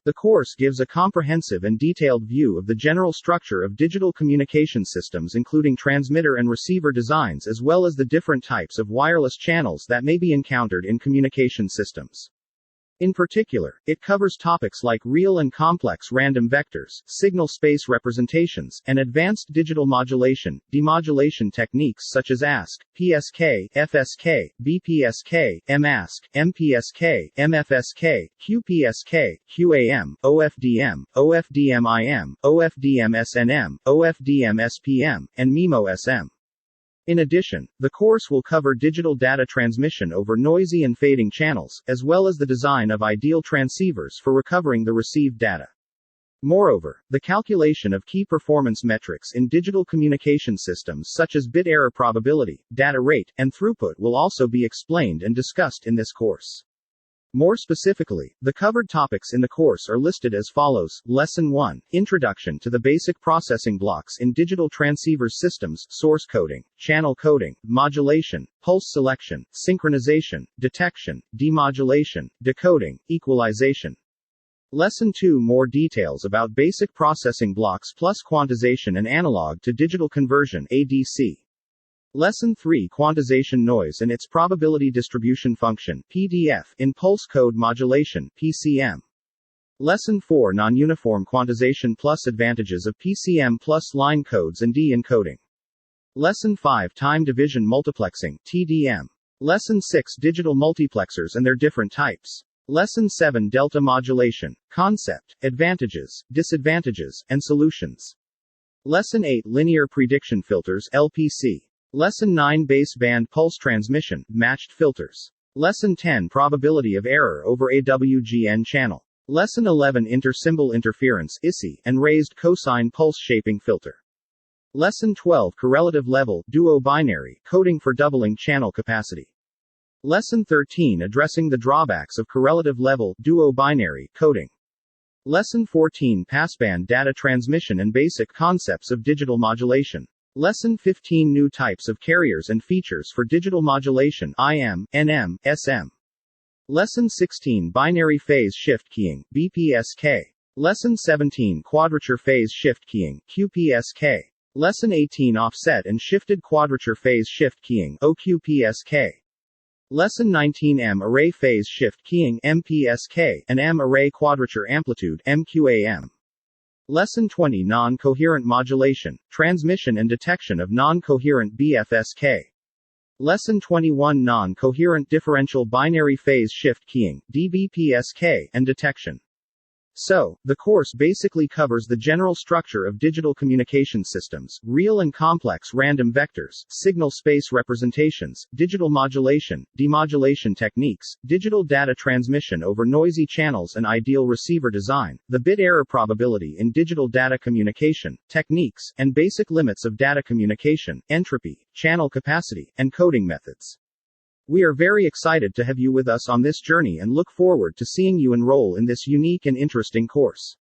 The course gives a comprehensive and detailed view of the general structure of digital communication systems, including transmitter and receiver designs, as well as the different types of wireless channels that may be encountered in communication systems. In particular, it covers topics like real and complex random vectors, signal space representations, and advanced digital modulation, demodulation techniques such as ASK, PSK, FSK, BPSK, M-ASK, M-PSK, M-FSK, QPSK, QAM, OFDM, OFDM-IM, OFDM-SNM, OFDM-SPM, and MIMO-SM. In addition, the course will cover digital data transmission over noisy and fading channels, as well as the design of ideal transceivers for recovering the received data. Moreover, the calculation of key performance metrics in digital communication systems such as bit error probability, data rate, and throughput will also be explained and discussed in this course. More specifically, the covered topics in the course are listed as follows. Lesson 1, Introduction to the Basic Processing Blocks in Digital Transceiver Systems, Source Coding, Channel Coding, Modulation, Pulse Selection, Synchronization, Detection, Demodulation, Decoding, Equalization. Lesson 2, More details about basic processing blocks plus quantization and analog to digital conversion ADC. Lesson 3, Quantization Noise and its Probability Distribution Function (PDF) in Pulse Code Modulation (PCM). Lesson 4, Non-Uniform Quantization plus Advantages of PCM plus Line Codes and De-encoding. Lesson 5, Time Division Multiplexing (TDM). Lesson 6, Digital Multiplexers and their different types. Lesson 7, Delta Modulation, Concept, Advantages, Disadvantages, and Solutions. Lesson 8, Linear Prediction Filters (LPC). Lesson 9, Baseband Pulse Transmission, Matched Filters. Lesson 10, Probability of Error over AWGN Channel. Lesson 11, Intersymbol Interference (ISI) and Raised Cosine Pulse Shaping Filter. Lesson 12, Correlative Level Duo Binary Coding for Doubling Channel Capacity. Lesson 13, Addressing the Drawbacks of Correlative Level Duo Binary Coding. Lesson 14, Passband Data Transmission and Basic Concepts of Digital Modulation. Lesson 15, New Types of Carriers and Features for Digital Modulation IM, NM, SM. Lesson 16, Binary Phase Shift Keying BPSK. Lesson 17, Quadrature Phase Shift Keying QPSK. Lesson 18, Offset and Shifted Quadrature Phase Shift Keying OQPSK. Lesson 19, M-Array Phase Shift Keying M-PSK and M-Array Quadrature Amplitude MQAM. Lesson 20, Non-Coherent Modulation, Transmission and Detection of Non-Coherent BPSK. Lesson 21, Non-Coherent Differential Binary Phase Shift Keying DBPSK and Detection. So, the course basically covers the general structure of digital communication systems, real and complex random vectors, signal space representations, digital modulation, demodulation techniques, digital data transmission over noisy channels and ideal receiver design, the bit error probability in digital data communication, techniques, and basic limits of data communication, entropy, channel capacity, and coding methods. We are very excited to have you with us on this journey and look forward to seeing you enroll in this unique and interesting course.